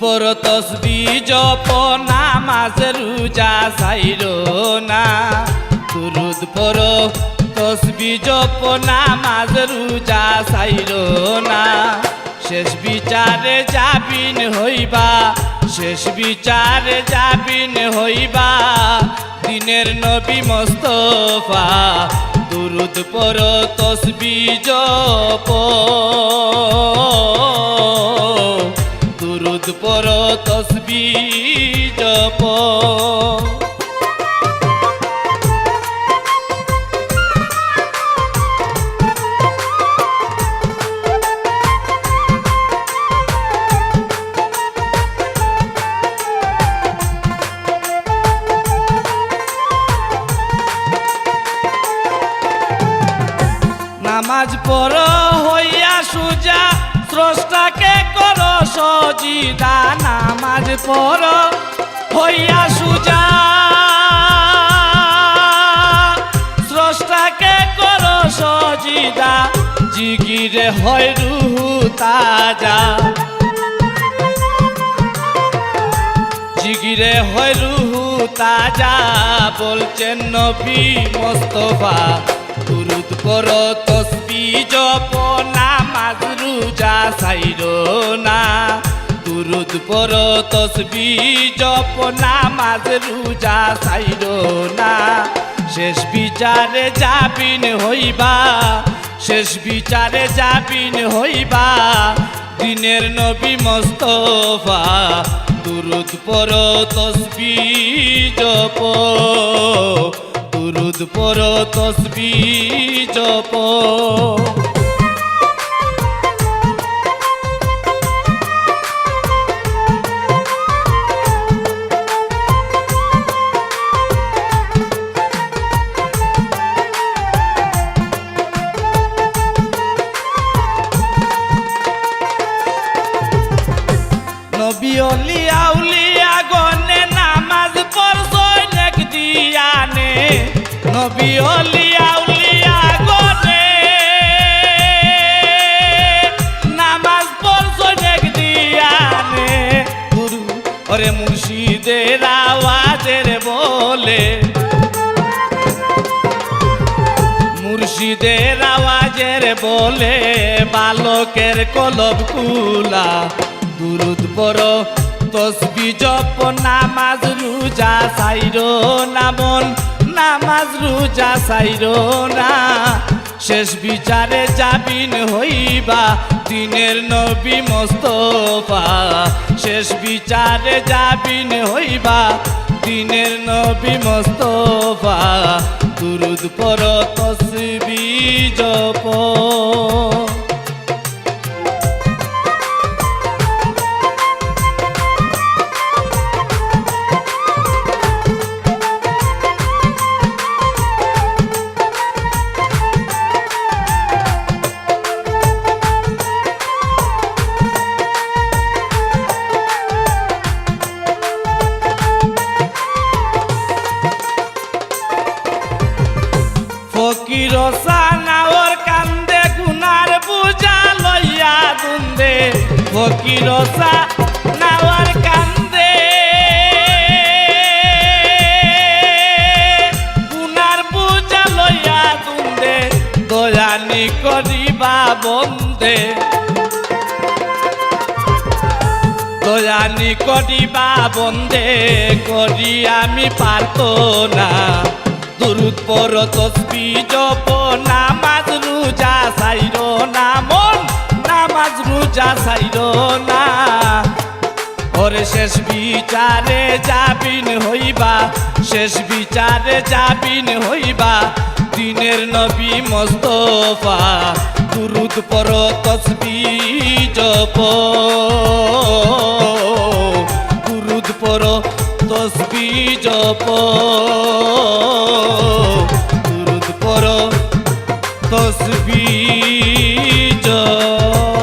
পড়ো তসবিহ জপ নামাজ রোজা ছাইরো না। দুরূদ পড়ো তসবিহ জপ নামাজ রোজা ছাইরো না। শেষ বিচারে যাবিন হইবা, শেষ বিচারে যাবিন হইবা দিনের নবী মুস্তাফা। দুরূদ পড়ো তসবিহ জপ, দুরূদ পড়ো তসবিহ জপ। নামাজ পড়ো হইয়া সুজা স্রষ্টাকে করো সজিদা। নামাজ পড়ো হইয়া সুজা স্রষ্টাকে করো সজিদা। জিগিরে হয় রুহু তাজা, জিগিরে হয় রুহু তাজা বলছেন নবী মুস্তাফা। দুরূদ পড়ো তসবিহ জপ নামাজ রোজা ছাইরো না। দুরূদ পড়ো তসবিহ জপ নামাজ রোজা ছাইরো না। শেষ বিচারে যাবিন হইবা, শেষ বিচারে যাবিন হইবা দিনের নবী মুস্তাফা। দুরূদ পড়ো তসবিহ জপ, দুরূদ পড়ো তসবিহ জপ। নবী ওলি আউলিয়া গনে নামাজ পড়ছই নেক দিয়ানে। নবী ওলি আউলিয়া গনে নামাজ পড়ছই নেক দিয়ানে। গুরু ওরে মুর্শিদের আওয়াজের বলে, মুর্শিদের আওয়াজের বলে বালকের কলব কুলা। দুরূদ পড়ো তসবিহ জপ নামাজ রোজা ছাইরো না মন, নামাজ রোজা ছাইরো না। শেষ বিচারে যাবিন হইবা দিনের নবী মুস্তাফা। শেষ বিচারে যাবিন হইবা দিনের নবী মুস্তাফা। দুরূদ পড়ো তসবিহ জপ। ফকির সানাওর কান্দে গুনার বুঝা লইয়া দুন্দে। ফকির সানাওর কান্দে গুনার বুঝা লইয়া দুন্দে। দয়ানি করিবা বন্দে, দয়ানি করিবা বন্দে করি আমি পারতো না। দুরূদ পড়ো তসবিহ জপ নামাজ রোজা ছাইরো না মন, নামাজ রোজা ছাইরো না। ওরে শেষ বিচারে যাবিন হইবা, শেষ বিচারে যাবিন হইবা দিনের নবী মুস্তাফা। দুরূদ পড়ো তসবিহ জপ, দুরূদ পড়ো তসবিহ জপ, দুরূদ পড়ো তসবিহ জপ।